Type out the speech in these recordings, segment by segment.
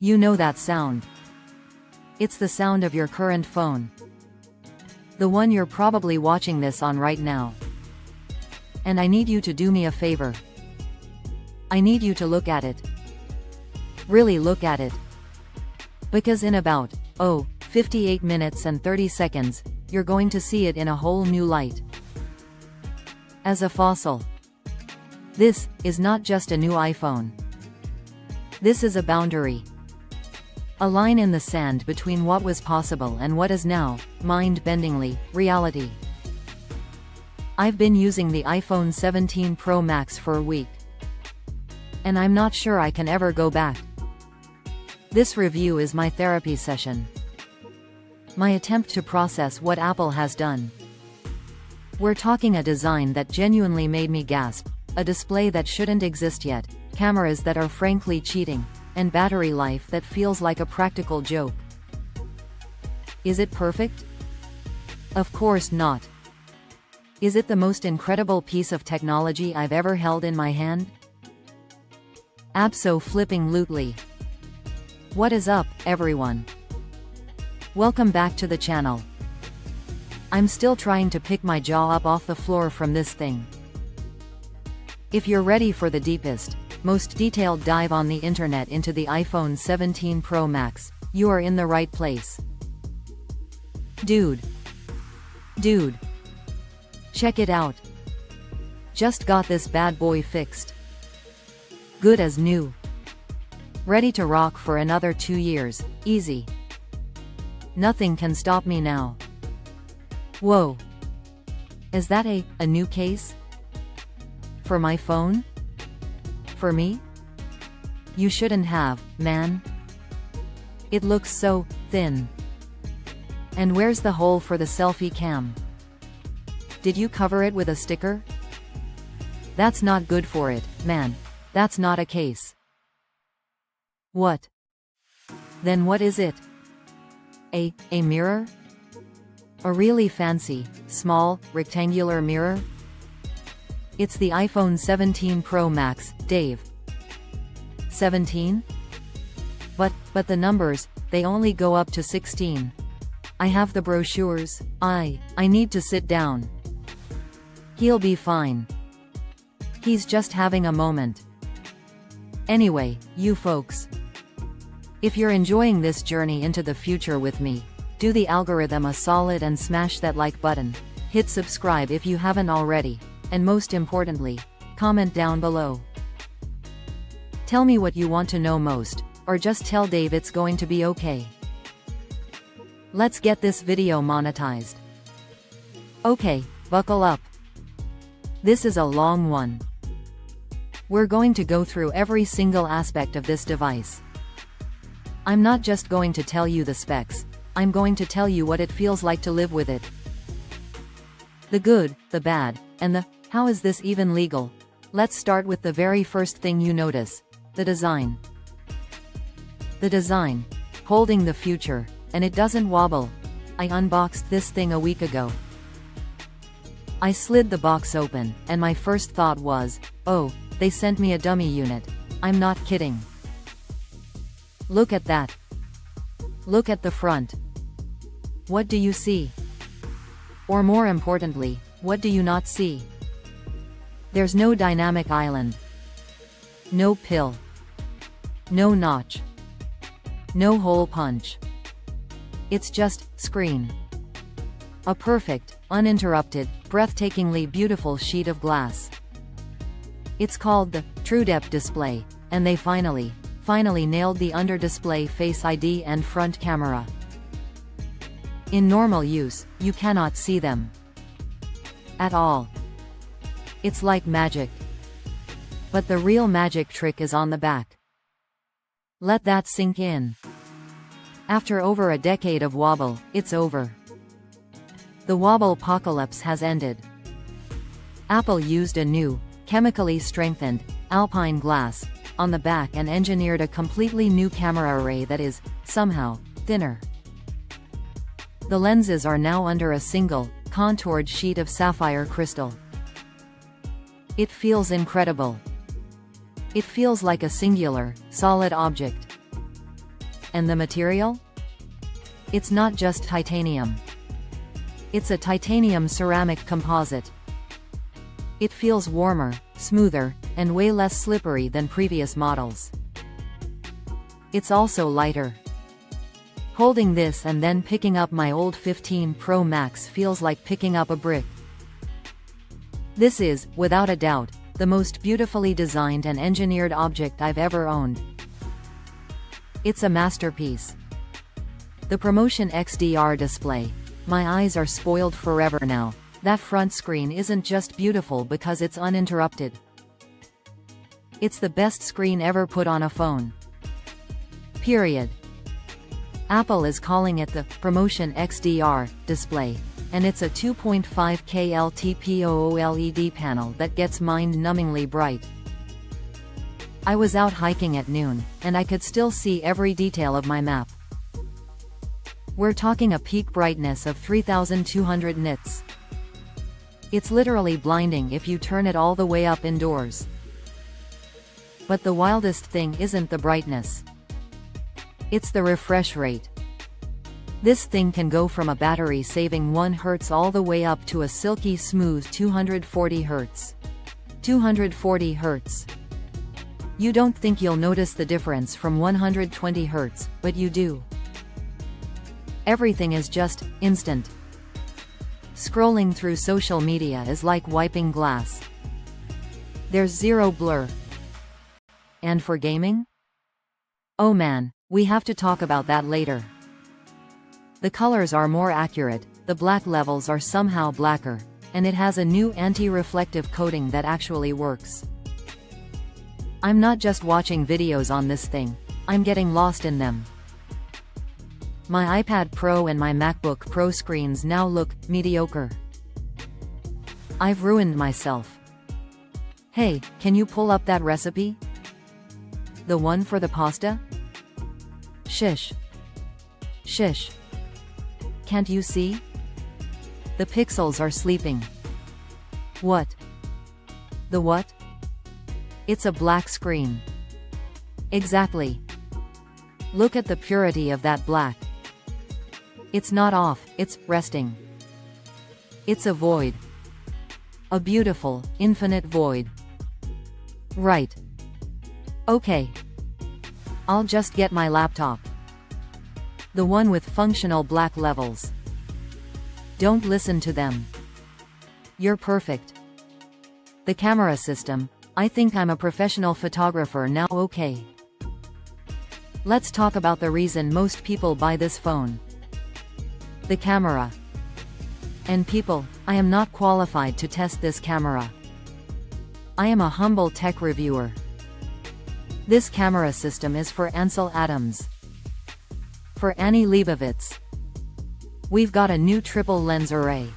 You know that sound. It's the sound of your current phone. The one you're probably watching this on right now. And I need you to do me a favor. I need you to look at it. Really look at it. Because in about, 58 minutes and 30 seconds, you're going to see it in a whole new light. As a fossil. This is not just a new iPhone. This is a boundary. A line in the sand between what was possible and what is now, mind-bendingly, reality. I've been using the iPhone 17 Pro Max for a week. And I'm not sure I can ever go back. This review is my therapy session. My attempt to process what Apple has done. We're talking a design that genuinely made me gasp, a display that shouldn't exist yet, cameras that are frankly cheating, and battery life that feels like a practical joke. Is it perfect? Of course not. Is it the most incredible piece of technology I've ever held in my hand? Abso-flipping-lutely. What is up, everyone? Welcome back to the channel. I'm still trying to pick my jaw up off the floor from this thing. If you're ready for the deepest, most detailed dive on the internet into the iPhone 17 Pro Max, you are in the right place. Dude. Check it out. Just got this bad boy fixed. Good as new. Ready to rock for another 2 years, easy. Nothing can stop me now. Whoa. Is that a new case? For my phone? For me? You shouldn't have, man. It looks so thin. And where's the hole for the selfie cam? Did you cover it with a sticker? That's not good for it, man. That's not a case. What? Then what is it? A mirror? A really fancy, small, rectangular mirror? It's the iPhone 17 Pro Max, Dave. 17? But the numbers, they only go up to 16. I have the brochures. I need to sit down. He'll be fine. He's just having a moment. Anyway, you folks. If you're enjoying this journey into the future with me, do the algorithm a solid and smash that like button. Hit subscribe if you haven't already, and most importantly, comment down below. Tell me what you want to know most, or just tell Dave it's going to be okay. Let's get this video monetized. Okay, buckle up. This is a long one. We're going to go through every single aspect of this device. I'm not just going to tell you the specs, I'm going to tell you what it feels like to live with it. The good, the bad, and the, how is this even legal? Let's start with the very first thing you notice, the design. The design. Holding the future, and it doesn't wobble. I unboxed this thing a week ago. I slid the box open, and my first thought was, oh, they sent me a dummy unit. I'm not kidding. Look at that. Look at the front. What do you see? Or more importantly, what do you not see? There's no dynamic island. No pill. No notch. No hole punch. It's just screen. A perfect, uninterrupted, breathtakingly beautiful sheet of glass. It's called the TrueDepth display, and they finally nailed the under-display Face ID and front camera. In normal use, you cannot see them. At all. It's like magic. But the real magic trick is on the back. Let that sink in. After over a decade of wobble, it's over. The wobble apocalypse has ended. Apple used a new, chemically strengthened, alpine glass on the back and engineered a completely new camera array that is, somehow, thinner. The lenses are now under a single, contoured sheet of sapphire crystal. It feels incredible. It feels like a singular, solid object. And the material? It's not just titanium. It's a titanium ceramic composite. It feels warmer, smoother, and way less slippery than previous models. It's also lighter. Holding this and then picking up my old 15 Pro Max feels like picking up a brick. This is, without a doubt, the most beautifully designed and engineered object I've ever owned. It's a masterpiece. The Promotion XDR display. My eyes are spoiled forever now. That front screen isn't just beautiful because it's uninterrupted. It's the best screen ever put on a phone. Period. Apple is calling it the Promotion XDR display, and it's a 2.5K LTPO OLED panel that gets mind-numbingly bright. I was out hiking at noon, and I could still see every detail of my map. We're talking a peak brightness of 3200 nits. It's literally blinding if you turn it all the way up indoors. But the wildest thing isn't the brightness. It's the refresh rate. This thing can go from a battery-saving 1 Hz all the way up to a silky smooth 240 Hz. 240 Hz. You don't think you'll notice the difference from 120 Hz, but you do. Everything is just instant. Scrolling through social media is like wiping glass. There's zero blur. And for gaming? Oh man, we have to talk about that later. The colors are more accurate, the black levels are somehow blacker, and it has a new anti-reflective coating that actually works. I'm not just watching videos on this thing, I'm getting lost in them. My iPad Pro and my MacBook Pro screens now look mediocre. I've ruined myself. Hey, can you pull up that recipe? The one for the pasta? Shish. Shish. Can't you see? The pixels are sleeping. What? The what? It's a black screen. Exactly. Look at the purity of that black. It's not off, it's resting. It's a void. A beautiful, infinite void. Right. Okay. I'll just get my laptop. The one with functional black levels. Don't listen to them. You're perfect. The camera system, I think I'm a professional photographer now. Okay. Let's talk about the reason most people buy this phone. The camera. And people, I am not qualified to test this camera. I am a humble tech reviewer. This camera system is for Ansel Adams. For Annie Leibovitz. We've got a new triple lens array.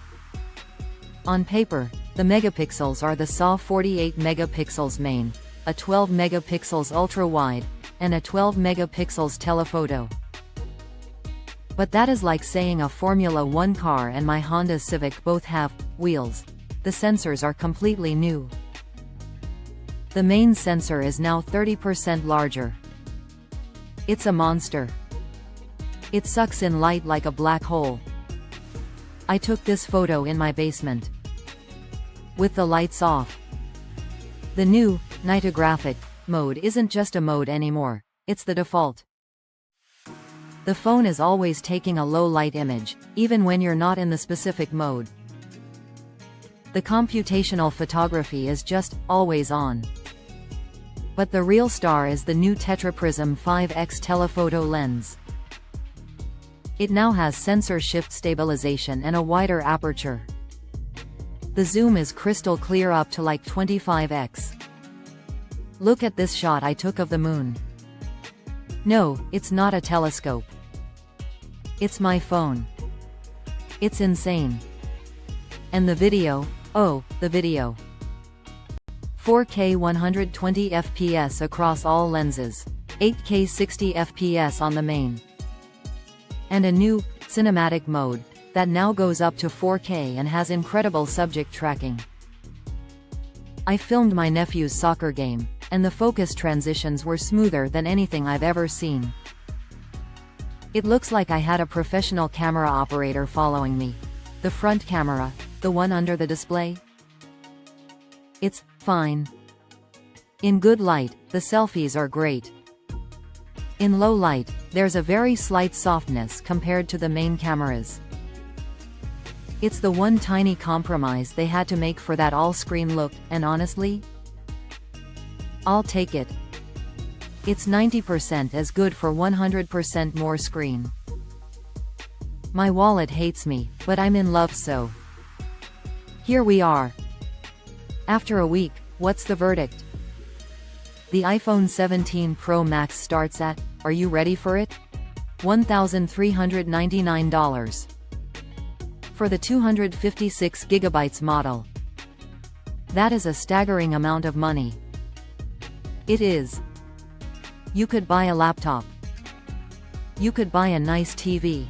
On paper, the megapixels are the SAW 48 megapixels main, a 12 megapixels ultra-wide, and a 12 megapixels telephoto. But that is like saying a Formula 1 car and my Honda Civic both have wheels. The sensors are completely new. The main sensor is now 30% larger. It's a monster. It sucks in light like a black hole. I took this photo in my basement. With the lights off. The new nightographic mode isn't just a mode anymore, it's the default. The phone is always taking a low light image, even when you're not in the specific mode. The computational photography is just always on. But the real star is the new Tetraprism 5X telephoto lens. It now has sensor shift stabilization and a wider aperture. The zoom is crystal clear up to like 25x. Look at this shot I took of the moon. No, it's not a telescope. It's my phone. It's insane. And the video, oh, the video. 4K 120 FPS across all lenses, 8K 60 FPS on the main. And a new, cinematic mode, that now goes up to 4K and has incredible subject tracking. I filmed my nephew's soccer game, and the focus transitions were smoother than anything I've ever seen. It looks like I had a professional camera operator following me. The front camera, the one under the display? It's fine. In good light, the selfies are great. In low light, there's a very slight softness compared to the main cameras. It's the one tiny compromise they had to make for that all-screen look, and honestly, I'll take it. It's 90% as good for 100% more screen. My wallet hates me, but I'm in love, so here we are. After a week, what's the verdict? The iPhone 17 Pro Max starts at, are you ready for it? $1,399. For the 256GB model. That is a staggering amount of money. It is. You could buy a laptop. You could buy a nice TV.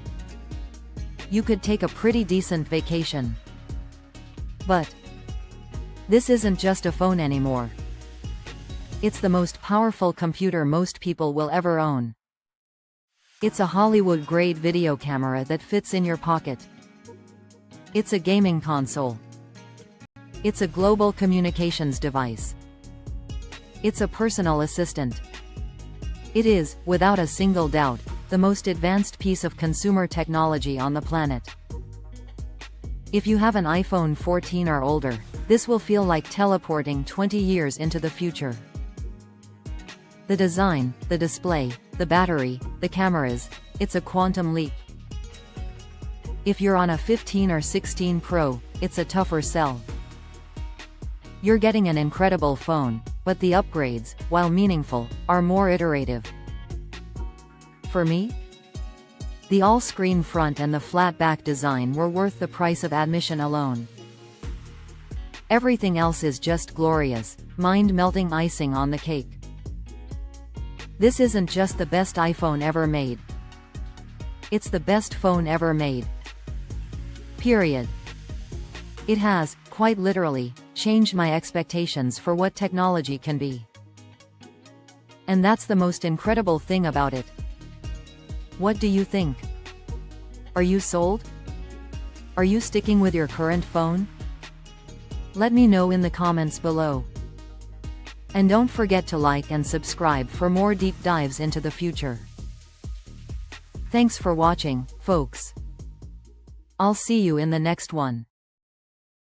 You could take a pretty decent vacation. But this isn't just a phone anymore. It's the most powerful computer most people will ever own. It's a Hollywood-grade video camera that fits in your pocket. It's a gaming console. It's a global communications device. It's a personal assistant. It is, without a single doubt, the most advanced piece of consumer technology on the planet. If you have an iPhone 14 or older, this will feel like teleporting 20 years into the future. The design, the display, the battery, the cameras, it's a quantum leap. If you're on a 15 or 16 Pro, it's a tougher sell. You're getting an incredible phone, but the upgrades, while meaningful, are more iterative. For me, the all-screen front and the flat-back design were worth the price of admission alone. Everything else is just glorious, mind-melting icing on the cake. This isn't just the best iPhone ever made. It's the best phone ever made. Period. It has, quite literally, changed my expectations for what technology can be. And that's the most incredible thing about it. What do you think? Are you sold? Are you sticking with your current phone? Let me know in the comments below. And don't forget to like and subscribe for more deep dives into the future. Thanks for watching, folks. I'll see you in the next one.